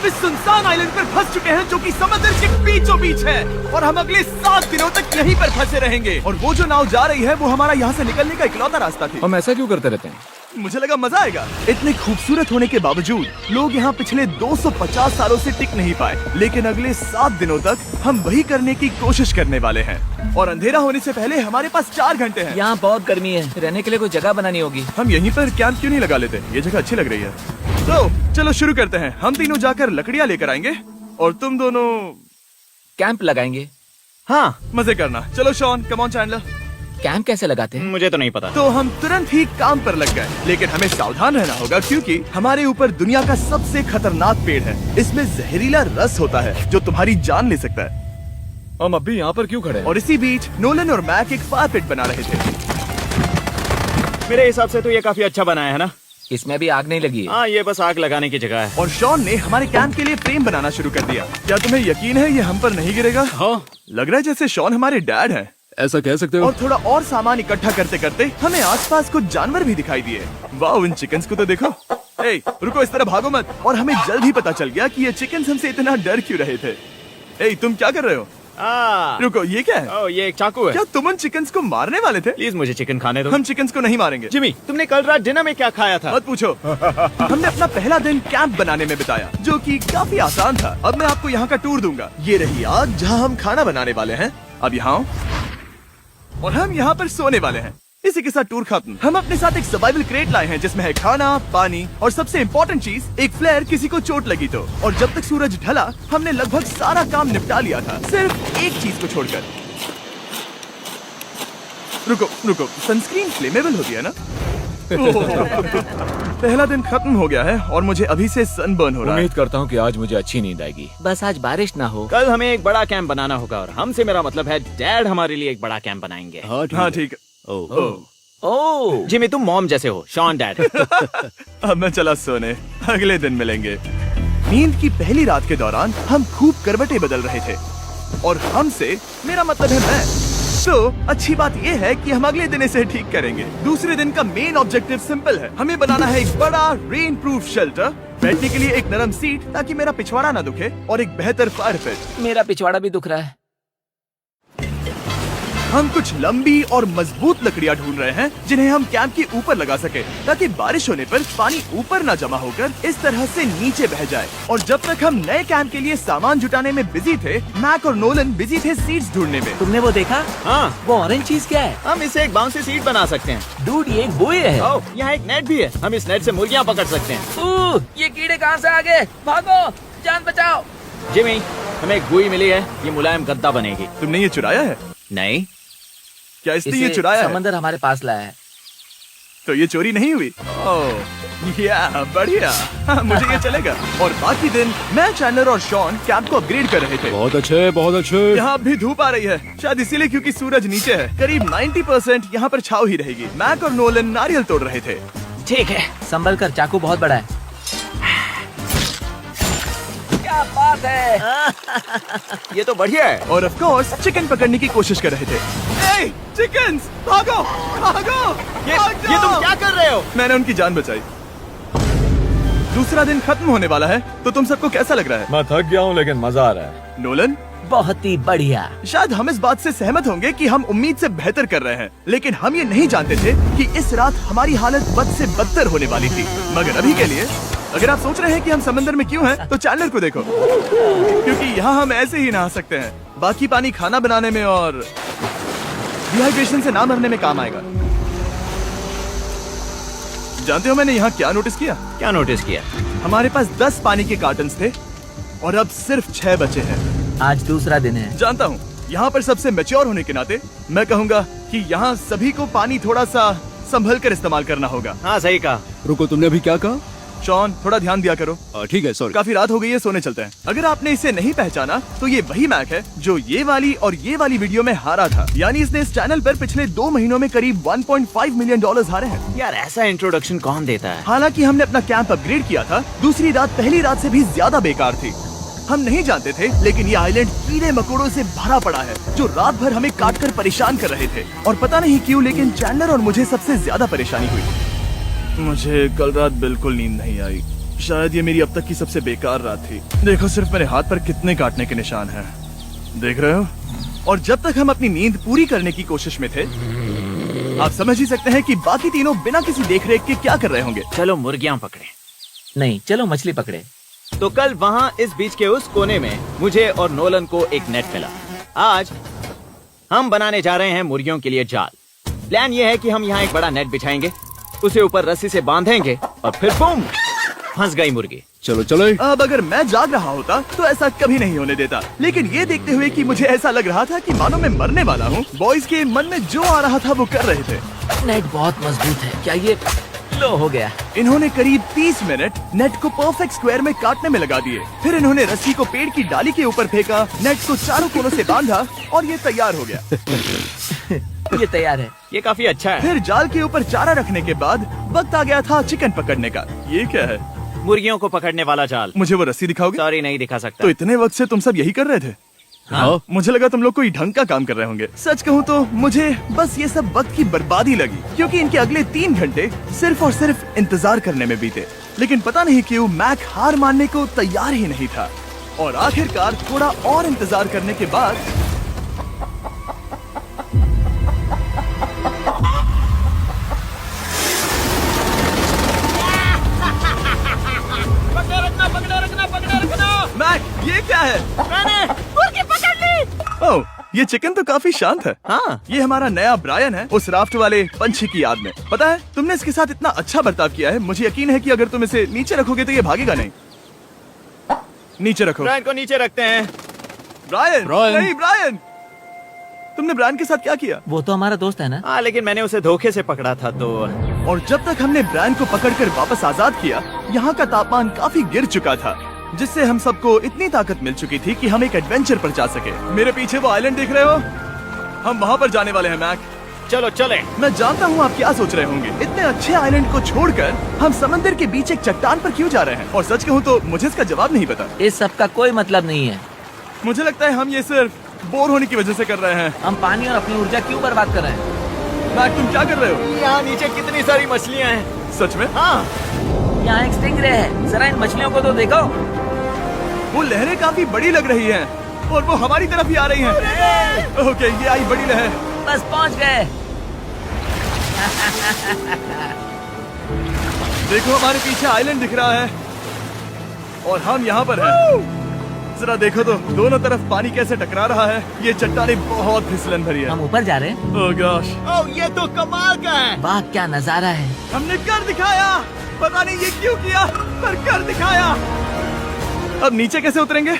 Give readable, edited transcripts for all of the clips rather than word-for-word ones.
हम इस सुनसान आइलैंड पर फंस चुके हैं जो कि समंदर के बीचों बीच है और हम अगले 7 दिनों तक यहीं पर फंसे रहेंगे। और वो जो नाव जा रही है वो हमारा यहाँ से निकलने का इकलौता रास्ता थी। हम ऐसा क्यों करते रहते हैं? मुझे लगा मजा आएगा। इतने खूबसूरत होने के बावजूद लोग यहाँ पिछले 250 सालों से टिक नहीं पाए, लेकिन अगले 7 दिनों तक हम वही करने की कोशिश करने वाले हैं। और अंधेरा होने से पहले हमारे पास 4 घंटे हैं। यहाँ बहुत गर्मी है, रहने के लिए कोई जगह बनानी होगी। हम यहीं पर कैंप क्यों नहीं लगा लेते? ये जगह अच्छी लग रही है। तो चलो शुरू करते हैं। हम तीनों जाकर लकड़ियाँ लेकर आएंगे और तुम दोनों कैंप लगाएंगे। हाँ, मजे करना। चलो Shawn, come on Chandler. Camp कैसे लगाते हैं? मुझे तो नहीं पता। तो हम तुरंत ही काम पर लग गए, लेकिन हमें सावधान रहना होगा क्योंकि हमारे ऊपर दुनिया का सबसे खतरनाक पेड़ है। इसमें जहरीला रस होता है जो तुम्हारी जान ले सकता है। हम अभी यहाँ पर क्यों खड़े हैं? और इसी बीच नोलन और मैक एक फायर पिट बना रहे थे। मेरे हिसाब से तो ये काफी अच्छा बनाया है ना? इसमें भी आग नहीं लगी है। हाँ, ये बस आग लगाने की जगह है। और शॉन ने हमारे कैंप के लिए फ्रेम बनाना शुरू कर दिया। क्या तुम्हें यकीन है ये हम पर नहीं गिरेगा? हाँ। लग रहा है जैसे शॉन हमारे डैड हैं। ऐसा कह सकते हो? और थोड़ा और सामान इकट्ठा करते करते हमें आसपास कुछ जानवर भी दिखाई दिए। वाह, इन चिकन्स को तो देखो। ए, रुको, इस तरह भागो मत। और हमें जल्द ही पता चल गया कि ये चिकन्स हमसे इतना डर क्यों रहे थे। ए, तुम क्या कर रहे हो? रुको, ये क्या है? ओ, ये एक चाकू है। क्या तुम उन चिकन्स को मारने वाले थे? प्लीज मुझे चिकन खाने दो। हम चिकन्स को नहीं मारेंगे। जिमी, तुमने कल रात डिनर में क्या खाया था? मत पूछो। हमने अपना पहला दिन कैंप बनाने में बिताया, जो कि काफी आसान था। अब मैं आपको यहाँ का टूर दूंगा। ये रही आग जहाँ हम खाना बनाने वाले हैं। अब यहाँ और हम यहाँ पर सोने वाले हैं। इसी के साथ टूर खत्म। हम अपने साथ एक सर्वाइवल क्रेट लाए हैं जिसमें है खाना, पानी और सबसे इम्पोर्टेंट चीज एक फ्लेयर, किसी को चोट लगी तो। और जब तक सूरज ढला हमने लगभग सारा काम निपटा लिया था, सिर्फ एक चीज को छोड़कर। रुको, सनस्क्रीन फ्लेमेबल होती है ना? पहला दिन खत्म हो गया है और मुझे अभी से सनबर्न हो रहा है। उम्मीद करता हूँ कि आज मुझे अच्छी नींद आएगी। बस आज बारिश ना हो। कल हमें एक बड़ा कैंप बनाना होगा और हमसे मेरा मतलब है डैड हमारे लिए एक बड़ा कैंप बनाएंगे। हाँ ठीक है। ओह, जिमी, तुम मॉम जैसे हो, शॉन डैड। अब मैं चला सोने, अगले दिन मिलेंगे। नींद की पहली रात के दौरान हम खूब करवटें बदल रहे थे और हमसे मेरा मतलब है मैं। तो अच्छी बात यह है कि हम अगले दिन इसे ठीक करेंगे। दूसरे दिन का मेन ऑब्जेक्टिव सिंपल है। हमें बनाना है एक बड़ा रेन प्रूफ शेल्टर, बैठने के लिए एक नरम सीट ताकि मेरा पिछवाड़ा ना दुखे और एक बेहतर फायर पिट। मेरा पिछवाड़ा भी दुख रहा है। हम कुछ लंबी और मजबूत लकड़ियां ढूंढ रहे हैं जिन्हें हम कैंप के ऊपर लगा सके ताकि बारिश होने पर पानी ऊपर ना जमा होकर इस तरह से नीचे बह जाए। और जब तक हम नए कैंप के लिए सामान जुटाने में बिजी थे, मैक और नोलन बिजी थे सीड्स ढूंढने में। तुमने वो देखा? हाँ, वो ऑरेंज चीज क्या है? हम इसे एक बाउंसी सीट बना सकते हैं। डूड, ये एक बोए है। ओह, यहाँ एक नेट भी है। हम इस नेट से मुर्गियाँ पकड़ सकते हैं। ये कीड़े कहाँ से आ गए? भागो, जान बचाओ। जिमी, हमें एक बुई मिली है, ये मुलायम गद्दा बनेगी। तुमने ये चुराया है? नहीं, क्या इसने ये इसे चुराया है? समंदर हमारे पास लाया है। तो ये चोरी नहीं हुई? ओह, या बढ़िया। हाँ, मुझे ये चलेगा। और बाकी दिन मैं, चैंडलर और शॉन कैंप को अपग्रेड कर रहे थे। बहुत अच्छे, बहुत अच्छे। यहाँ भी धूप आ रही है, शायद इसीलिए क्योंकि सूरज नीचे है। करीब 90% यहाँ पर छाव ही रहेगी। मैक और नोलन नारियल तोड़ रहे थे। ठीक है, संभल कर, चाकू बहुत बड़ा है। क्या बात है? ये तो बढ़िया है। और ऑफ कोर्स चिकन पकड़ने की कोशिश कर रहे थे। ए, चिकन्स, भागो, भागो, ये तुम क्या कर रहे हो? मैंने उनकी जान बचाई। दूसरा दिन खत्म होने वाला है, तो तुम सबको कैसा लग रहा है? मैं थक गया हूँ लेकिन मजा आ रहा है। नोलन, बहुत ही बढ़िया। शायद हम इस बात से सहमत होंगे कि हम उम्मीद से बेहतर कर रहे हैं, लेकिन हम ये नहीं जानते थे कि इस रात हमारी हालत बद से बदतर होने वाली थी। मगर अभी के लिए अगर आप सोच रहे हैं कि हम समंदर में क्यों हैं, तो चैंडलर को देखो, क्योंकि यहाँ हम ऐसे ही नहा सकते हैं। बाकी पानी खाना बनाने में और डिहाइड्रेशन से ना मरने में काम आएगा। जानते हो मैंने यहाँ क्या नोटिस किया? क्या नोटिस किया? हमारे पास 10 पानी के कार्टन्स थे और अब सिर्फ 6 बचे हैं। आज दूसरा दिन है। जानता हूँ, यहाँ पर सबसे मैच्योर होने के नाते मैं कहूँगा कि यहाँ सभी को पानी थोड़ा सा संभल कर इस्तेमाल करना होगा। हाँ, सही कहा। रुको, तुमने अभी क्या कहा? शॉन, थोड़ा ध्यान दिया करो। ठीक है, सॉरी। काफी रात हो गई है, सोने चलते हैं। अगर आपने इसे नहीं पहचाना तो ये वही मैक है जो ये वाली और ये वाली वीडियो में हारा था। यानी इसने इस चैनल पर पिछले 2 महीनों में करीब $1.5 मिलियन हारे हैं। यार, ऐसा इंट्रोडक्शन कौन देता है? हालांकि हमने अपना कैंप अपग्रेड किया था, दूसरी रात पहली रात से भी ज्यादा बेकार थी। हम नहीं जानते थे, लेकिन ये आइलैंड कीड़े मकोड़ों से भरा पड़ा है जो रात भर हमें काट कर परेशान कर रहे थे। और पता नहीं क्यों, लेकिन चैंडलर और मुझे सबसे ज्यादा परेशानी हुई। मुझे कल रात बिल्कुल नींद नहीं आई। शायद ये मेरी अब तक की सबसे बेकार रात थी। देखो सिर्फ मेरे हाथ पर कितने काटने के निशान हैं। देख रहे हो? और जब तक हम अपनी नींद पूरी करने की कोशिश में थे, आप समझ ही सकते हैं कि बाकी तीनों बिना किसी देखरेख के क्या कर रहे होंगे। चलो मुर्गियां पकड़े। नहीं, चलो मछली पकड़े। तो कल वहाँ इस बीच के उस कोने में मुझे और नोलन को एक नेट मिला। आज हम बनाने जा रहे हैं मुर्गियों के लिए जाल। प्लान ये है कि हम यहाँ एक बड़ा नेट बिछाएंगे, उसे ऊपर रस्सी से बांधेंगे और फिर बूम, फंस गई मुर्गी। चलो चलो। अब अगर मैं जाग रहा होता तो ऐसा कभी नहीं होने देता, लेकिन ये देखते हुए कि मुझे ऐसा लग रहा था कि मानो मैं मरने वाला हूँ, बॉयज के मन में जो आ रहा था वो कर रहे थे। नेट बहुत मजबूत है। क्या ये लो हो गया? इन्होंने करीब 30 मिनट नेट को परफेक्ट स्क्वायर में काटने में लगा दिए। फिर इन्होंने रस्सी को पेड़ की डाली के ऊपर फेंका, नेट को चारों कोनों से बांधा और ये तैयार हो गया। ये तैयार है। ये काफी अच्छा है। फिर जाल के ऊपर चारा रखने के बाद वक्त आ गया था चिकन पकड़ने का। ये क्या है? मुर्गियों को पकड़ने वाला जाल। मुझे वो रस्सी दिखाओगे? सॉरी, नहीं दिखा सकता। तो इतने वक्त से तुम सब यही कर रहे थे? हाँ। मुझे लगा तुम लोग कोई ढंग का काम कर रहे होंगे। सच कहूँ तो मुझे बस ये सब वक्त की बर्बादी लगी, क्योंकि इनके अगले 3 घंटे सिर्फ और सिर्फ इंतजार करने में बीते। लेकिन पता नहीं क्यों मैक हार मानने को तैयार ही नहीं था, और आखिरकार थोड़ा और इंतजार करने के बाद मैक, ये क्या है? मैंने मुर्गी पकड़ ली। ओह, ये चिकन तो काफी शांत है। हाँ। ये हमारा नया ब्रायन है, उस राफ्ट वाले पंछी की याद में। पता है, तुमने इसके साथ इतना अच्छा बर्ताव किया है, मुझे यकीन है कि अगर तुम इसे नीचे रखोगे तो ये भागेगा नहीं। नीचे रखो। ब्रायन को नीचे रखते हैं। Brian, Brian. नहीं ब्रायन। तुमने ब्रायन के साथ क्या किया? वो तो हमारा दोस्त है ना। हाँ, लेकिन मैंने उसे धोखे से पकड़ा था तो। और जब तक हमने ब्रायन को पकड़कर वापस आजाद किया, यहाँ का तापमान काफी गिर चुका था, जिससे हम सबको इतनी ताकत मिल चुकी थी कि हम एक एडवेंचर पर जा सके। मेरे पीछे वो आइलैंड देख रहे हो? हम वहाँ पर जाने वाले हैं मैक। चलो चले। मैं जानता हूँ आप क्या सोच रहे होंगे, इतने अच्छे आइलैंड को छोड़कर हम समंदर के बीच एक चट्टान पर क्यों जा रहे हैं? और सच कहूँ तो मुझे इसका जवाब नहीं पता। इस सब का कोई मतलब नहीं है। मुझे लगता है हम ये सिर्फ बोर होने की वजह से कर रहे हैं। हम पानी और अपनी ऊर्जा क्यों बर्बाद कर रहे हैं? मैक, तुम क्या कर रहे हो? यहाँ नीचे कितनी सारी मछलियाँ हैं। सच में? हाँ। यहाँ एक स्टिंगरे है, जरा इन मछलियों को तो देखो। वो लहरें काफी बड़ी लग रही हैं, और वो हमारी तरफ ही आ रही हैं। ओके, ये आई बड़ी लहर। बस पहुँच गए। देखो हमारे पीछे आइलैंड दिख रहा है, और हम यहाँ पर हैं। जरा देखो तो दोनों तरफ पानी कैसे टकरा रहा है। ये चट्टानें बहुत फिसलन भरी है। हम ऊपर जा रहे हैं। ओह गॉश, ओह, ये तो कमाल का है। वाह, क्या नजारा है। हमने कर दिखाया। पता नहीं ये क्यों किया, पर कर दिखाया। अब नीचे कैसे उतरेंगे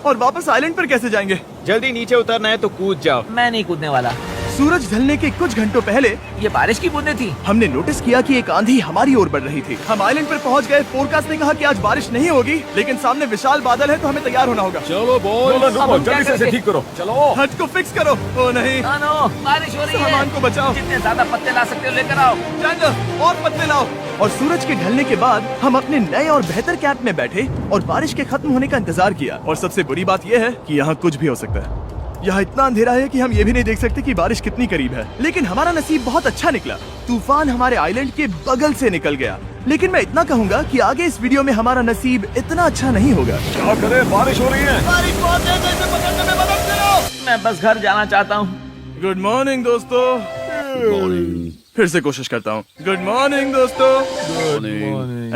और वापस आइलैंड पर कैसे जाएंगे? जल्दी नीचे उतरना है तो कूद जाओ। मैं नहीं कूदने वाला। सूरज ढलने के कुछ घंटों पहले ये बारिश की बूंदें थी। हमने नोटिस किया कि एक आंधी हमारी ओर बढ़ रही थी। हम आइलैंड पर पहुंच गए। फोरकास्ट ने कहा कि आज बारिश नहीं होगी, लेकिन सामने विशाल बादल है, तो हमें तैयार होना होगा। चलो बॉय, अब हम क्या जल्दी से इसे करेंगे? ठीक करो। चलो। हट को फिक्स करो। ओ नहीं, नो, बारिश हो रही है। सामान को बचाओ। जितने ज्यादा पत्ते ला सकते हो लेकर आओ। चैंडलर, और पत्ते लाओ। और सूरज के ढलने के बाद हम अपने नए और बेहतर कैंप में बैठे और बारिश के खत्म होने का इंतजार किया। और सबसे बुरी बात यह है कि यहाँ कुछ भी हो सकता है। यहाँ इतना अंधेरा है कि हम ये भी नहीं देख सकते कि बारिश कितनी करीब है। लेकिन हमारा नसीब बहुत अच्छा निकला। तूफान हमारे आइलैंड के बगल से निकल गया। लेकिन मैं इतना कहूँगा कि आगे इस वीडियो में हमारा नसीब इतना अच्छा नहीं होगा। क्या करें, बारिश हो रही है। बारिश बहुत तेज है, इसे पकड़ने में मदद करो। मैं बस घर जाना चाहता हूँ। गुड मॉर्निंग दोस्तों। फिर से कोशिश करता हूँ। गुड मॉर्निंग दोस्तों।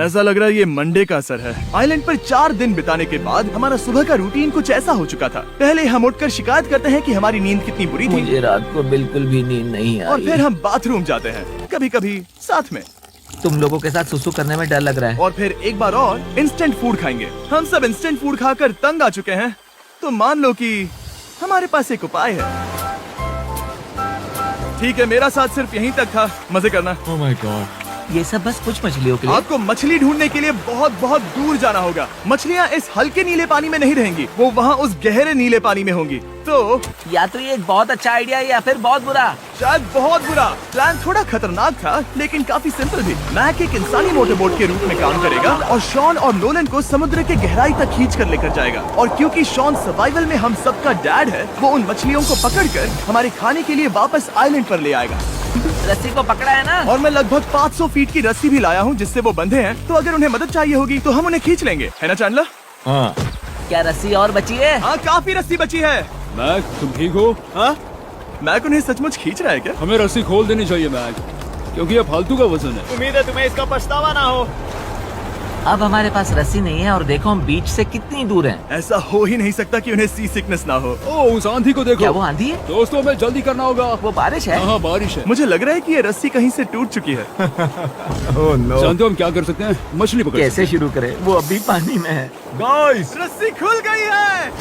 ऐसा लग रहा है ये मंडे का असर है। आइलैंड पर 4 दिन बिताने के बाद हमारा सुबह का रूटीन कुछ ऐसा हो चुका था। पहले हम उठकर शिकायत करते हैं कि हमारी नींद कितनी बुरी थी, मुझे रात को बिल्कुल भी नींद नहीं और आई। फिर हम बाथरूम जाते हैं, कभी कभी साथ में, तुम लोगों के साथ सुसु करने में डर लग रहा है। और फिर एक बार और इंस्टेंट फूड खाएंगे। हम सब इंस्टेंट फूड खाकर तंग आ चुके हैं, तो मान लो कि हमारे पास एक उपाय है। ठीक है, मेरा साथ सिर्फ यहीं तक था। मजे करना। Oh my God. ये सब बस कुछ मछलियों के लिए। आपको मछली ढूंढने के लिए बहुत बहुत दूर जाना होगा। मछलियाँ इस हल्के नीले पानी में नहीं रहेंगी, वो वहाँ उस गहरे नीले पानी में होंगी। तो या तो ये एक बहुत अच्छा आइडिया है या फिर बहुत बुरा। शायद बहुत बुरा। प्लान थोड़ा खतरनाक था, लेकिन काफी सिंपल भी। मैक एक इंसानी मोटरबोट के रूप में काम करेगा और शॉन और नोलन को समुद्र के गहराई तक खींच कर लेकर जाएगा। और क्योंकि शॉन सर्वाइवल में हम सबका डैड है, वो उन मछलियों को पकड़कर हमारे खाने के लिए वापस आइलैंड पर ले आएगा। रस्सी को पकड़ा है ना? और मैं लगभग 500 फीट की रस्सी भी लाया हूँ जिससे वो बंधे हैं, तो अगर उन्हें मदद चाहिए होगी तो हम उन्हें खींच लेंगे, है ना चैंडलर? हाँ। क्या रस्सी और बची है? हाँ, काफी रस्सी बची है। मैक, तुम ठीक हो? हाँ? मैक उन्हें सचमुच खींच रहा है क्या? हमें रस्सी खोल देनी चाहिए मैक, क्योंकि ये फालतू का वजन है। उम्मीद है तुम्हें इसका पछतावा ना हो। अब हमारे पास रस्सी नहीं है और देखो हम बीच से कितनी दूर हैं। ऐसा हो ही नहीं सकता कि उन्हें सी सिकनेस ना हो। ओह, उस आंधी को देखो। क्या वो आंधी है? दोस्तों, हमें जल्दी करना होगा। वो बारिश है? हाँ, बारिश है। मुझे लग रहा है कि ये रस्सी कहीं से टूट चुकी है। जानते हो हम क्या कर सकते हैं? मछली पकड़ कैसे शुरू करें? वो अभी पानी में है। गाइस, रस्सी खुल गई है।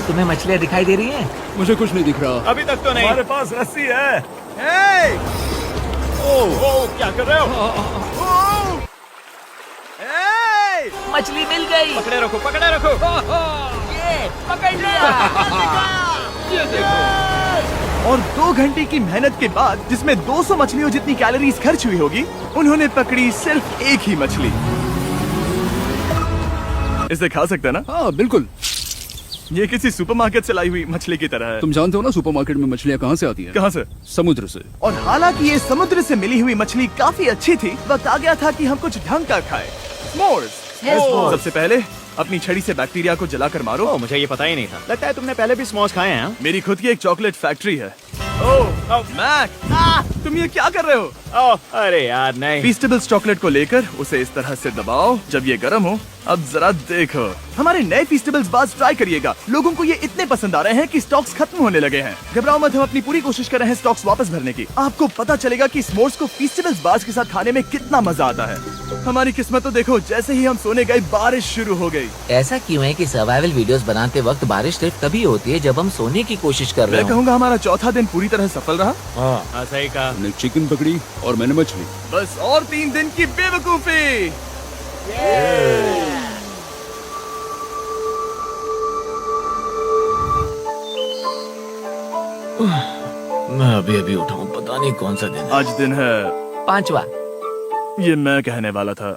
तुम्हें मछलियाँ दिखाई दे रही हैं? सकते। मुझे कुछ नहीं दिख रहा। अभी तक तो नहीं। हमारे पास रस्सी है। हे! ओह, क्या कर रहे हो? ओह! हे! मछली मिल गई। पकड़े रखो, पकड़े रखो। ये पकड़ लिया। ये देखो। और 2 घंटे की मेहनत के बाद, जिसमें 200 मछलियों जितनी कैलोरीज खर्च हुई होगी, उन्होंने पकड़ी सिर्फ एक ही मछली। इसे खा सकते हैं ना? हाँ, बिल्कुल। ये किसी सुपरमार्केट से लाई हुई मछली की तरह है। तुम जानते हो ना सुपरमार्केट में मछलियाँ कहाँ से आती हैं? कहाँ से? समुद्र से। और हालांकि ये समुद्र से मिली हुई मछली काफी अच्छी थी, वक्त आ गया था कि हम कुछ ढंग का खाएं। s'mores। S'mores। सबसे पहले अपनी छड़ी से बैक्टीरिया को जलाकर मारो। ओह, मुझे ये पता ही नहीं था। लगता है तुमने पहले भी स्मोक्स खाए हैं। मेरी खुद की एक चॉकलेट फैक्ट्री है। ओह मैक, तुम ये क्या कर रहे हो? ओह, अरे यार नहीं। फीस्टेबल्स चॉकलेट को लेकर उसे इस तरह से दबाओ जब ये गर्म हो। अब जरा देखो, हमारे नए फीस्टेबल्स बार्स ट्राई करिएगा। लोगों को ये इतने पसंद आ रहे हैं कि स्टॉक्स खत्म होने लगे हैं। घबराओ मत, हम अपनी पूरी कोशिश कर रहे हैं स्टॉक्स वापस भरने की। आपको पता चलेगा कि s'mores को फीस्टेबल्स बार्स के साथ खाने में कितना मजा आता है। हमारी किस्मत तो देखो, जैसे ही हम सोने गए बारिश शुरू हो गई। ऐसा क्यों है कि सर्वाइवल वीडियोस बनाते वक्त बारिश सिर्फ तभी होती है जब हम सोने की कोशिश कर रहे मैं हो? कहूँगा हमारा चौथा दिन पूरी तरह सफल रहा। हाँ, सही कहा। हमने चिकन पकड़ी और मैंने मछली। बस और 3 दिन की बेवकूफी। मैं अभी अभी उठाऊं, पता नहीं कौन सा दिन है। आज दिन है 5वां। ये मैं कहने वाला था।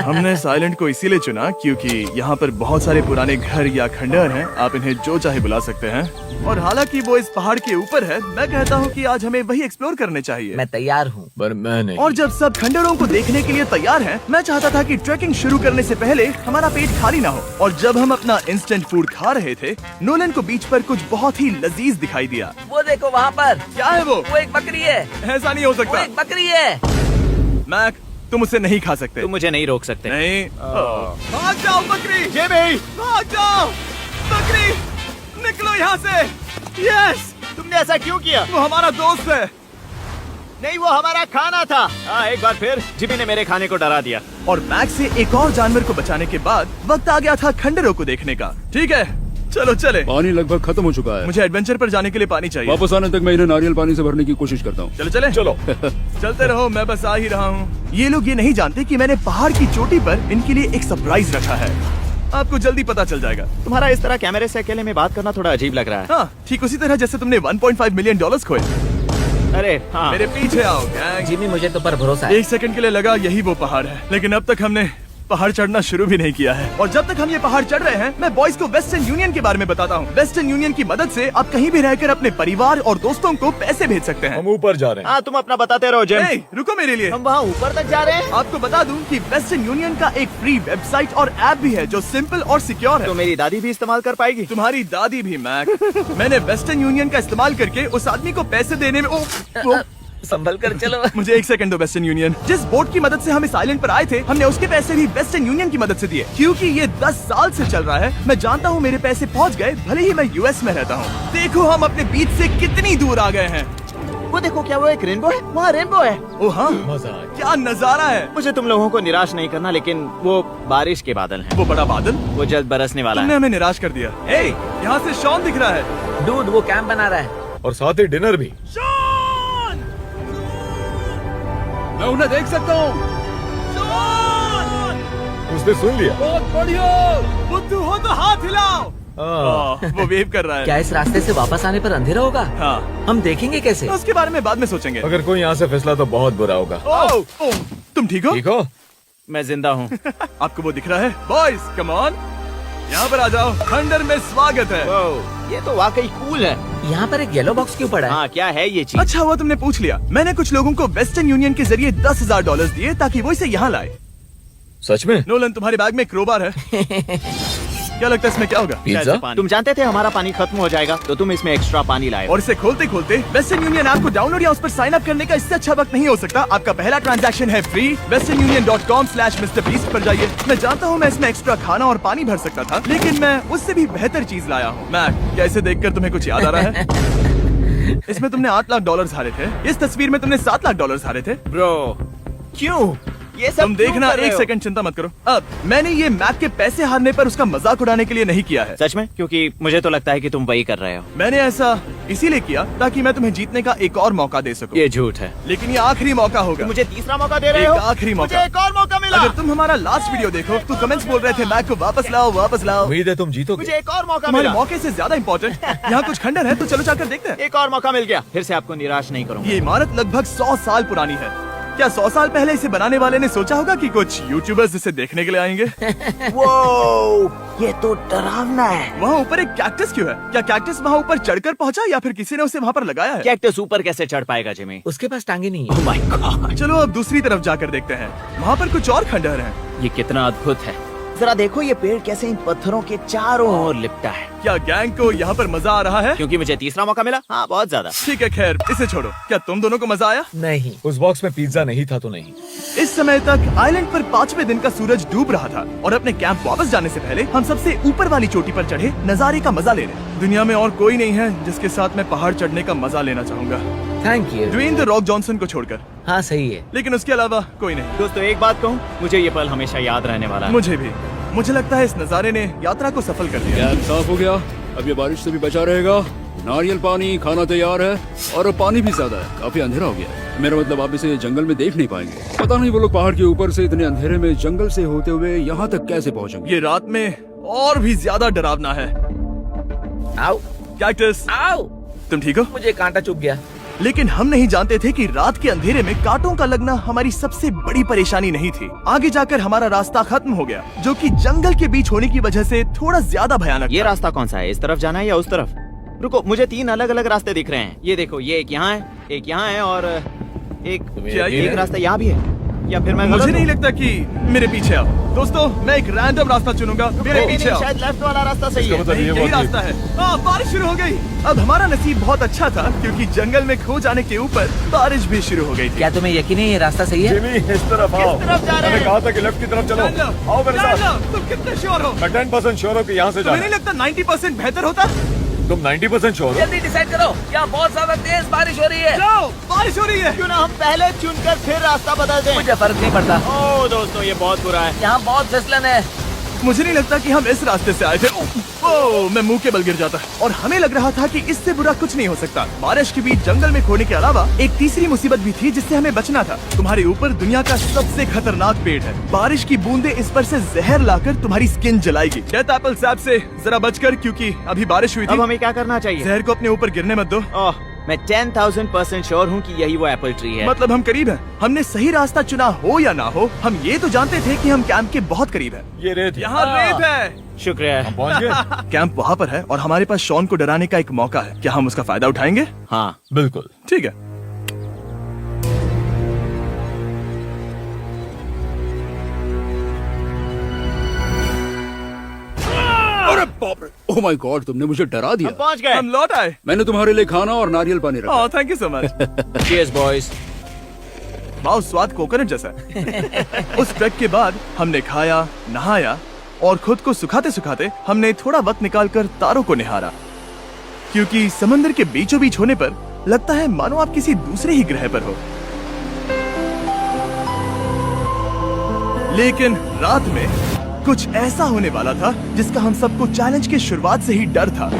हमने साइलेंट को इसीलिए चुना क्योंकि यहाँ पर बहुत सारे पुराने घर या खंडहर हैं, आप इन्हें जो चाहे बुला सकते हैं। और हालांकि वो इस पहाड़ के ऊपर है, मैं कहता हूँ कि आज हमें वही एक्सप्लोर करने चाहिए। मैं तैयार हूँ, पर मैं नहीं। और जब सब खंडहरों को देखने के लिए तैयार हैं, मैं चाहता था कि ट्रैकिंग शुरू करने से पहले हमारा पेट खाली ना हो। और जब हम अपना इंस्टेंट फूड खा रहे थे, नोलन को बीच पर कुछ बहुत ही लजीज दिखाई दिया। वो देखो वहाँ पर। क्या है वो? वो एक बकरी है। ऐसा नहीं हो वो सकता। एक बकरी है। मैक, तुम उसे नहीं खा सकते। तुम मुझे नहीं रोक सकते। नहीं। भाग जाओ बकरी। ये भी। भाग जाओ बकरी, निकलो यहाँ से। यस, तुमने ऐसा क्यों किया? वो हमारा दोस्त है। नहीं, वो हमारा खाना था। हाँ, एक बार फिर जिमी ने मेरे खाने को डरा दिया। और मैक से एक और जानवर को बचाने के बाद वक्त आ गया था खंडहरों को देखने का। ठीक है, चलो चले। पानी लगभग खत्म हो चुका है। मुझे एडवेंचर पर जाने के लिए पानी चाहिए। वापस आने तक मैं इन्हें नारियल पानी से भरने की कोशिश करता हूँ। चलो चले। चलो चलते रहो, मैं बस आ ही रहा हूँ। ये लोग ये नहीं जानते कि मैंने पहाड़ की चोटी पर इनके लिए एक सरप्राइज रखा है। आपको जल्दी पता चल जाएगा। तुम्हारा इस तरह कैमरे से अकेले में बात करना थोड़ा अजीब लग रहा है। हाँ, ठीक उसी तरह जैसे तुमने $1.5 मिलियन खोए। अरे हाँ। मेरे पीछे आओ गैंग। जिमी, मुझे तो पर भरोसा है। 1 सेकंड के लिए लगा यही वो पहाड़ है, लेकिन अब तक हमने पहाड़ चढ़ना शुरू भी नहीं किया है। और जब तक हम ये पहाड़ चढ़ रहे हैं, मैं बॉयज को वेस्टर्न यूनियन के बारे में बताता हूँ। वेस्टर्न यूनियन की मदद से आप कहीं भी रहकर अपने परिवार और दोस्तों को पैसे भेज सकते हैं। हम ऊपर जा रहे हैं। हाँ, तुम अपना बताते रहो जेम। ए, रुको मेरे लिए। हम वहाँ ऊपर तक जा रहे हैं। आपको बता दूं कि वेस्टर्न यूनियन का एक फ्री वेबसाइट और ऐप भी है जो सिंपल और सिक्योर है। तो मेरी दादी भी इस्तेमाल कर पाएगी। तुम्हारी दादी भी मैक। मैंने वेस्टर्न यूनियन का इस्तेमाल करके उस आदमी को पैसे देने में संभल कर चलो। मुझे 1 सेकंड दो। वेस्टर्न यूनियन, जिस बोट की मदद से हम इस आइलैंड पर आए थे, हमने उसके पैसे भी वेस्टर्न यूनियन की मदद से दिए। क्योंकि ये 10 साल से चल रहा है, मैं जानता हूँ मेरे पैसे पहुँच गए, भले ही मैं यूएस में रहता हूँ। देखो हम अपने बीच से कितनी दूर आ गए हैं। वो देखो, क्या वो एक रेनबो है? वहाँ रेनबो है। ओ हाँ, क्या नजारा है। मुझे तुम लोगों को निराश नहीं करना, लेकिन वो बारिश के बादल हैं। वो बड़ा बादल, वो जल्द बरसने वाला तुमने है। हमें निराश कर दिया। ए, यहाँ से शॉन दिख रहा है। डूड, वो कैंप बना रहा है। और साथ ही डिनर भी। शॉन! मैं उन्हें देख सकता हूँ। शॉन! उसने सुन लिया। बहुत बढ़िया। बुद्धू हो तो हाथ हिलाओ। वो वेव कर रहा है। क्या इस रास्ते से वापस आने पर अंधेरा होगा? हाँ, हम देखेंगे कैसे? उसके बारे में बाद में सोचेंगे। अगर कोई यहाँ से फिसला तो बहुत बुरा होगा। ओह, तुम ठीक हो? ठीक हो? मैं जिंदा हूँ। आपको वो दिख रहा है? बॉयज कम ऑन, यहाँ पर आ जाओ। खंडर में स्वागत है। ये तो वाकई कूल है। यहाँ पर एक येलो बॉक्स क्यों पड़ा है? हाँ, क्या है ये चीज? अच्छा हुआ तुमने पूछ लिया। मैंने कुछ लोगों को वेस्टर्न यूनियन के जरिए $10,000 दिए ताकि वो इसे यहाँ लाए। सच में? नोलन, तुम्हारे बैग में क्रोबार है। क्या लगता है इसमें क्या होगा? पिज्जा? तुम जानते थे हमारा पानी खत्म हो जाएगा, तो तुम इसमें एक्स्ट्रा पानी लाए। और इसे खोलते खोलते वेस्टर्न यूनियन ऐप को डाउनलोड या उस पर साइन अप करने का इससे अच्छा वक्त नहीं हो सकता। आपका पहला ट्रांजैक्शन है फ्री। westernunion.com/MrBeast पर जाइए। मैं जानता हूँ मैं इसमें एक्स्ट्रा खाना और पानी भर सकता था, लेकिन मैं उससे भी बेहतर चीज लाया हूँ। मैक, क्या इसे देखकर तुम्हें कुछ याद आ रहा है? इसमें तुमने $8 लाख हारे थे। इस तस्वीर में तुमने $7 लाख हारे थे। ब्रो, क्यों ये सब तुम देखना, क्यों कर रहे एक हो? सेकंड चिंता मत करो। अब मैंने ये मैक के पैसे हारने पर उसका मजाक उड़ाने के लिए नहीं किया है। सच में? क्योंकि मुझे तो लगता है कि तुम वही कर रहे हो। मैंने ऐसा इसीलिए किया ताकि मैं तुम्हें जीतने का एक और मौका दे सकूं। ये झूठ है। लेकिन ये आखिरी मौका होगा। मुझे तीसरा मौका दे रहे एक हो? आखिरी मौका। मुझे एक और मौका मिला। अगर तुम हमारा लास्ट वीडियो देखो तो कमेंट्स बोल रहे थे मैक को वापस लाओ, वापस लाओ। उम्मीद है तुम जीतोगे। मुझे एक और मौका तुम्हारे मिला। मौके से ज्यादा इम्पोर्टेंट यहाँ कुछ खंडर है, तो चलो जाकर देखते हैं। एक और मौका मिल गया। फिर से आपको निराश नहीं करूंगा। ये इमारत लगभग 100 साल पुरानी है। क्या 100 साल पहले इसे बनाने वाले ने सोचा होगा कि कुछ यूट्यूबर्स इसे देखने के लिए आएंगे? ये तो डरावना है। वहाँ ऊपर एक कैक्टस क्यों है? क्या कैक्टस वहाँ ऊपर चढ़कर पहुँचा या फिर किसी ने उसे वहाँ पर लगाया है? कैक्टस ऊपर कैसे चढ़ पाएगा जिमी? उसके पास टांगे नहीं है। ओह माय गॉड, चलो अब दूसरी तरफ जाकर देखते हैं। वहाँ पर कुछ और खंडहर हैं। ये कितना अद्भुत है। जरा देखो ये पेड़ कैसे इन पत्थरों के चारों ओर लिपटा है। क्या गैंग को यहाँ पर मजा आ रहा है? क्योंकि मुझे तीसरा मौका मिला। हाँ, बहुत ज्यादा। ठीक है, खैर इसे छोड़ो। क्या तुम दोनों को मजा आया? नहीं। उस बॉक्स में पिज्जा नहीं था तो नहीं। इस समय तक आइलैंड पर 5वें दिन का सूरज डूब रहा था और अपने कैंप वापस जाने से पहले हम सबसे ऊपर वाली चोटी पर चढ़े नजारे का मजा ले रहे। दुनिया में और कोई नहीं है जिसके साथ मैं पहाड़ चढ़ने का मजा लेना चाहूंगा, thank you. Dwayne the Rock Johnson को छोड़कर। हाँ सही है। लेकिन उसके अलावा कोई नहीं। दोस्तों, एक बात कहूँ, मुझे ये पल हमेशा याद रहने वाला है। मुझे भी। मुझे लगता है इस नजारे ने यात्रा को सफल कर दिया। कैंप साफ हो गया। अब ये बारिश से भी बचा रहेगा। नारियल पानी, खाना तैयार है और अब पानी भी ज्यादा है। काफी अंधेरा हो गया। मेरा मतलब आप इसे जंगल में देख नहीं पाएंगे। पता नहीं वो लोग पहाड़ के ऊपर से इतने अंधेरे में जंगल से होते हुए यहाँ तक कैसे पहुँचेंगे। ये रात में और भी ज्यादा डरावना है। आओ कैक्टस, आओ। तुम ठीक हो? मुझे कांटा चुभ गया। लेकिन हम नहीं जानते थे कि रात के अंधेरे में कांटों का लगना हमारी सबसे बड़ी परेशानी नहीं थी। आगे जाकर हमारा रास्ता खत्म हो गया, जो कि जंगल के बीच होने की वजह से थोड़ा ज्यादा भयानक ये था। रास्ता कौन सा है? इस तरफ जाना है या उस तरफ? रुको, मुझे 3 अलग अलग रास्ते दिख रहे हैं। ये देखो, ये एक यहाँ है, एक यहाँ है और क्या ये एक है? रास्ता यहाँ भी है। या फिर मैं मुझे गलत नहीं हूँ? लगता कि मेरे पीछे आओ। दोस्तों, मैं एक रैंडम रास्ता चुनूंगा। मेरे नहीं, पीछे नहीं, आओ। शायद लेफ्ट वाला रास्ता सही है। मतलब नहीं, ये यही बहुत रास्ता है। बारिश शुरू हो गई। अब हमारा नसीब बहुत अच्छा था क्योंकि जंगल में खो जाने के ऊपर बारिश भी शुरू हो गई थी। क्या तुम्हें यकीन है ये रास्ता सही है? जिमी, इस तरफ आओ। तरफ जा रहे मैंने हैं? कहा था कि लेफ्ट की तरफ चलो। आओ मेरे साथ। तुम कितने श्योर हो? मैं 10% श्योर हूँ कि यहाँ से तुम्हें जाना नहीं लगता 90% बेहतर होता? तुम 90% श्योर हो? जल्दी डिसाइड करो। यहाँ बहुत ज्यादा तेज बारिश हो रही है। जाओ, बारिश हो रही है। क्यों ना हम पहले चुनकर फिर रास्ता बदल दें? मुझे फर्क नहीं पड़ता। ओह दोस्तों, ये बहुत बुरा है। यहाँ बहुत फिसलन है। मुझे नहीं लगता कि हम इस रास्ते से आए थे। ओह, मैं मुंह के बल गिर जाता। और हमें लग रहा था कि इससे बुरा कुछ नहीं हो सकता। बारिश के बीच जंगल में खोने के अलावा एक तीसरी मुसीबत भी थी जिससे हमें बचना था। तुम्हारे ऊपर दुनिया का सबसे खतरनाक पेड़ है। बारिश की बूंदें इस पर से जहर लाकर तुम्हारी स्किन जलाएगी। डेथ एप्पल सैप से जरा बचकर, क्योंकि अभी बारिश हुई अब थी। हमें क्या करना चाहिए? जहर को अपने ऊपर गिरने मत दो। ओह, मैं 10,000% श्योर हूँ कि यही वो एप्पल ट्री है। मतलब हम करीब हैं। हमने सही रास्ता चुना हो या ना हो, हम ये तो जानते थे कि हम कैंप के बहुत करीब हैं। ये रेत है। यहाँ रेत है। शुक्रिया। हम पहुँच गए। कैंप वहाँ पर है और हमारे पास शॉन को डराने का एक मौका है। क्या हम उसका फायदा उठाएंगे? हाँ, बिल्कुल। ठीक है। अरे बाप रे, ओह माय गॉड, तुमने मुझे डरा हम दिया। पहुँच गए। हम लौट आए। मैंने तुम्हारे लिए खाना और नारियल पानी रखा। Oh, thank you so much. Cheers, boys। वाह, स्वाद कोकोनट जैसा है। उस ट्रैक के बाद हमने खाया, नहाया और खुद को सुखाते सुखाते हमने थोड़ा वक्त निकालकर तारों को निहारा, क्योंकि समंदर के बीचों बीच होने पर लगता है मानो आप किसी दूसरे ही ग्रह पर हो। लेकिन रात में कुछ ऐसा होने वाला था जिसका हम सबको चैलेंज के शुरुआत से ही डर था।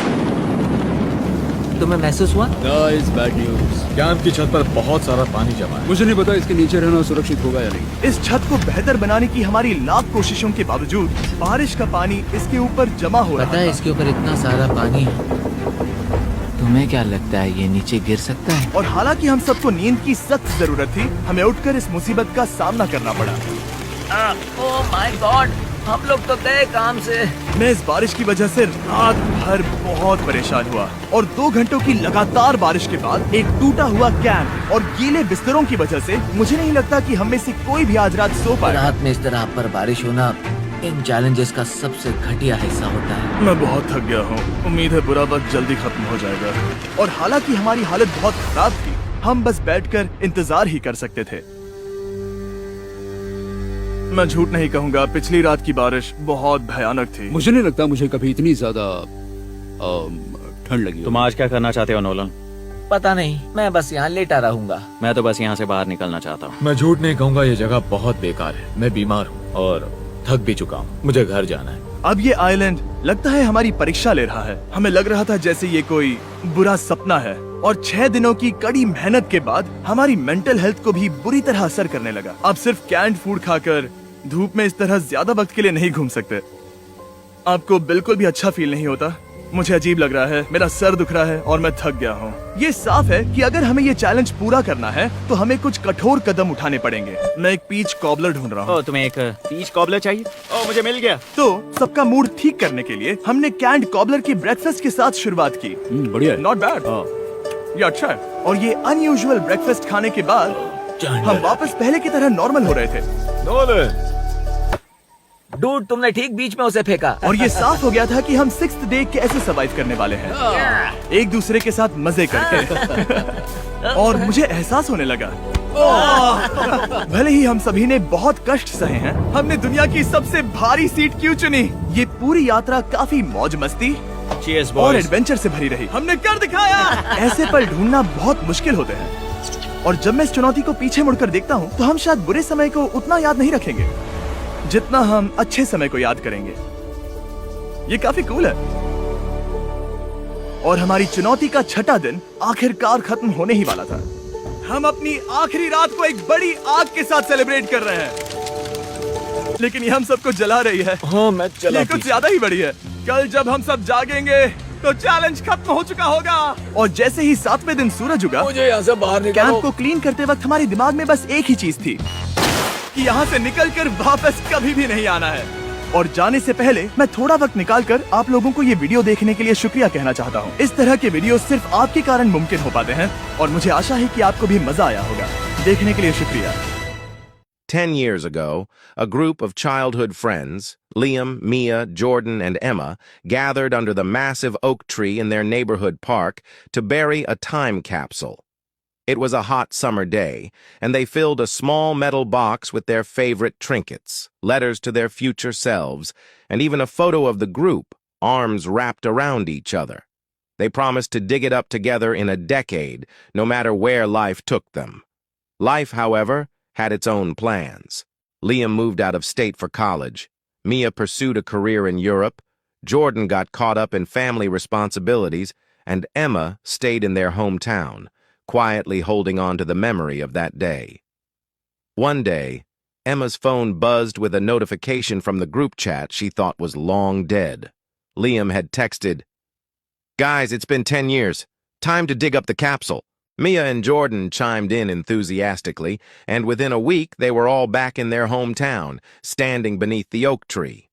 तुम्हें महसूस हुआ? Guys, bad news. कैंप की छत पर बहुत सारा पानी जमा है। मुझे नहीं पता इसके नीचे रहना सुरक्षित होगा या नहीं। इस छत को बेहतर बनाने की हमारी लाख कोशिशों के बावजूद बारिश का पानी इसके ऊपर जमा हो रहा पता है था। इसके ऊपर इतना सारा पानी है। तुम्हें क्या लगता है ये नीचे गिर सकता है? और हालांकि हम सबको नींद की सख्त जरूरत थी, हमें उठकर इस मुसीबत का सामना करना पड़ा। ओह माय गॉड, हम लोग तो गए काम से। मैं इस बारिश की वजह से रात भर बहुत परेशान हुआ और 2 घंटों की लगातार बारिश के बाद एक टूटा हुआ कैंप और गीले बिस्तरों की वजह से मुझे नहीं लगता कि हम में से कोई भी आज रात सो पाए। रात में इस तरह पर बारिश होना इन चैलेंजेस का सबसे घटिया हिस्सा होता है। मैं बहुत थक गया हूँ। उम्मीद है बुरा वक्त जल्दी खत्म हो जाएगा। और हालांकि हमारी हालत बहुत खराब थी, हम बस बैठकर इंतजार ही कर सकते थे। मैं झूठ नहीं कहूँगा, पिछली रात की बारिश बहुत भयानक थी। मुझे नहीं लगता मुझे कभी इतनी ज्यादा ठंड लगी हो। तुम आज क्या करना चाहते हो नोलन? पता नहीं, मैं बस यहाँ लेटा रहूंगा। मैं तो बस यहाँ से बाहर निकलना चाहता हूँ। मैं झूठ नहीं कहूंगा, ये जगह बहुत बेकार है। मैं बीमार हूँ और थक भी चुका हूँ। मुझे घर जाना है। अब ये आइलैंड लगता है हमारी परीक्षा ले रहा है। हमें लग रहा था जैसे ये कोई बुरा सपना है और 6 दिनों की कड़ी मेहनत के बाद हमारी मेंटल हेल्थ को भी बुरी तरह असर करने लगा। अब सिर्फ कैंड फूड खाकर धूप में इस तरह ज्यादा वक्त के लिए नहीं घूम सकते। आपको बिल्कुल भी अच्छा फील नहीं होता? मुझे अजीब लग रहा है, मेरा सर दुख रहा है और मैं थक गया हूँ। ये साफ है कि अगर हमें ये चैलेंज पूरा करना है तो हमें कुछ कठोर कदम उठाने पड़ेंगे। मैं एक पीच कॉबलर ढूंढ रहा हूँ। तुम्हें एक पीच कॉबलर चाहिए? मुझे मिल गया। तो सबका मूड ठीक करने के लिए हमने कैंड कॉबलर की ब्रेकफास्ट के साथ शुरुआत की। बढ़िया है। नॉट बैड, ये अच्छा है। और ये अनयूजुअल ब्रेकफास्ट खाने के बाद हम वापस पहले की तरह नॉर्मल हो रहे थे। नोलन, डूड, तुमने ठीक बीच में उसे फेंका। और ये साफ हो गया था कि हम 6th डे कैसे सरवाइव करने वाले हैं, एक दूसरे के साथ मजे करके। और मुझे एहसास होने लगा, भले ही हम सभी ने बहुत कष्ट सहे हैं, हमने दुनिया की सबसे भारी सीट क्यों चुनी। ये पूरी यात्रा काफी मौज मस्ती Cheers, और boys. एडवेंचर से भरी रही। हमने कर दिखाया। ऐसे पल ढूंढना बहुत मुश्किल होते हैं और जब मैं इस चुनौती को पीछे मुड़कर देखता हूँ तो हम शायद बुरे समय को उतना याद नहीं रखेंगे जितना हम अच्छे समय को याद करेंगे। ये काफी कूल है। और हमारी चुनौती का 6ठा दिन आखिरकार खत्म होने ही वाला था। हम अपनी आखिरी रात को एक बड़ी आग के साथ सेलिब्रेट कर रहे हैं, लेकिन ये हम सबको जला रही है। हाँ मैं चला। ये कुछ ज्यादा ही बड़ी है। कल जब हम सब जागेंगे तो चैलेंज खत्म हो चुका होगा। और जैसे ही 7वें दिन सूरज उगा, मुझे यहाँ से बाहर कैंप निकालो। को क्लीन करते वक्त हमारे दिमाग में बस एक ही चीज थी कि यहाँ से निकलकर वापस कभी भी नहीं आना है। और जाने से पहले मैं थोड़ा वक्त निकालकर आप लोगों को ये वीडियो देखने के लिए शुक्रिया कहना चाहता हूँ। इस तरह के वीडियो सिर्फ आपके कारण मुमकिन हो पाते हैं और मुझे आशा है कि आपको भी मजा आया होगा। देखने के लिए शुक्रिया। 10 years ago, a group of childhood friends, Liam, Mia, Jordan, and Emma, gathered under the massive oak tree in their neighborhood park to bury a time capsule. It was a hot summer day, and they filled a small metal box with their favorite trinkets, letters to their future selves, and even a photo of the group, arms wrapped around each other. They promised to dig it up together in a decade, no matter where life took them. Life, however, had its own plans. Liam moved out of state for college. Mia pursued a career in Europe. Jordan got caught up in family responsibilities, and Emma stayed in their hometown, quietly holding on to the memory of that day. One day, Emma's phone buzzed with a notification from the group chat she thought was long dead. Liam had texted, "Guys, it's been 10 years. Time to dig up the capsule." Mia and Jordan chimed in enthusiastically, and within a week they were all back in their hometown, standing beneath the oak tree.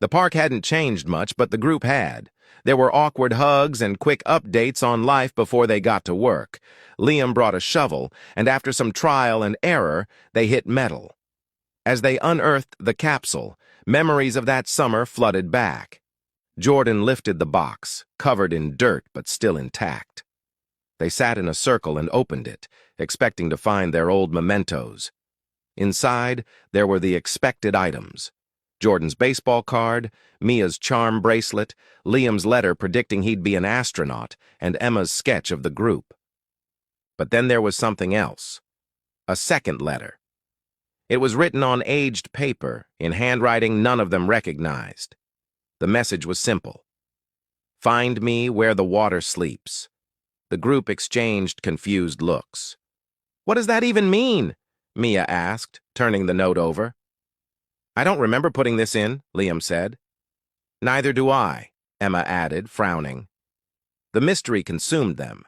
The park hadn't changed much, but the group had. There were awkward hugs and quick updates on life before they got to work. Liam brought a shovel, and after some trial and error, they hit metal. As they unearthed the capsule, memories of that summer flooded back. Jordan lifted the box, covered in dirt but still intact. They sat in a circle and opened it, expecting to find their old mementos. Inside, there were the expected items. Jordan's baseball card, Mia's charm bracelet, Liam's letter predicting he'd be an astronaut, and Emma's sketch of the group. But then there was something else. A second letter. It was written on aged paper, in handwriting none of them recognized. The message was simple. "Find me where the water sleeps." The group exchanged confused looks. "What does that even mean?" Mia asked, turning the note over. "I don't remember putting this in," Liam said. "Neither do I," Emma added, frowning. The mystery consumed them.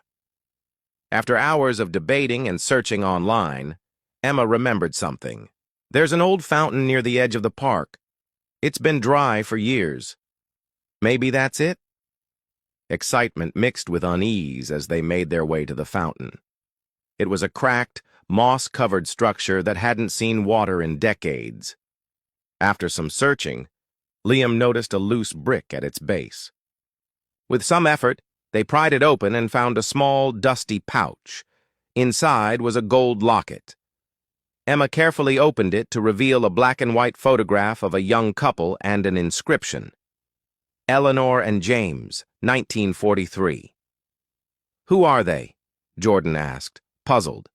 After hours of debating and searching online, Emma remembered something. "There's an old fountain near the edge of the park. It's been dry for years. Maybe that's it? Excitement mixed with unease as they made their way to the fountain. It was a cracked, moss-covered structure that hadn't seen water in decades. After some searching, Liam noticed a loose brick at its base. With some effort, they pried it open and found a small, dusty pouch. Inside was a gold locket. Emma carefully opened it to reveal a black-and-white photograph of a young couple and an inscription. Eleanor and James, 1943. Who are they? Jordan asked, puzzled.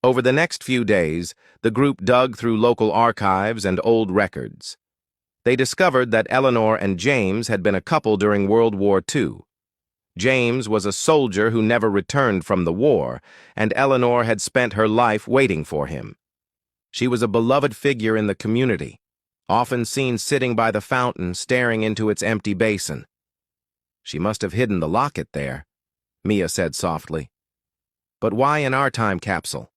Over the next few days, the group dug through local archives and old records. They discovered that Eleanor and James had been a couple during World War II. James was a soldier who never returned from the war, and Eleanor had spent her life waiting for him. She was a beloved figure in the community, often seen sitting by the fountain staring into its empty basin. She must have hidden the locket there, Mia said softly. But why in our time capsule?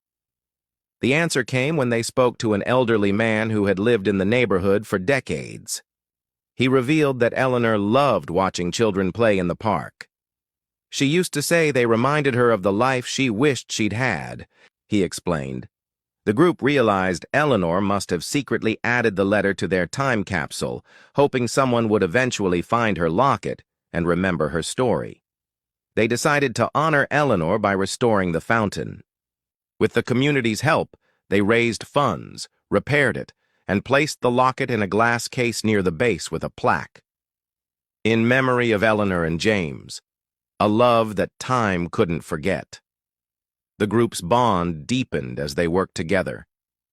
The answer came when they spoke to an elderly man who had lived in the neighborhood for decades. He revealed that Eleanor loved watching children play in the park. She used to say they reminded her of the life she wished she'd had, he explained. The group realized Eleanor must have secretly added the letter to their time capsule, hoping someone would eventually find her locket and remember her story. They decided to honor Eleanor by restoring the fountain. With the community's help, they raised funds, repaired it, and placed the locket in a glass case near the base with a plaque. In memory of Eleanor and James, a love that time couldn't forget. The group's bond deepened as they worked together,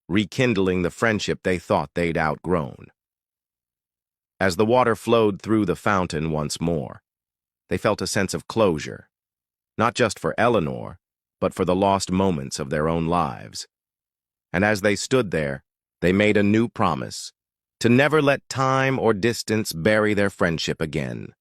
rekindling the friendship they thought they'd outgrown. As the water flowed through the fountain once more, they felt a sense of closure, not just for Eleanor, but for the lost moments of their own lives. And as they stood there, they made a new promise, to never let time or distance bury their friendship again.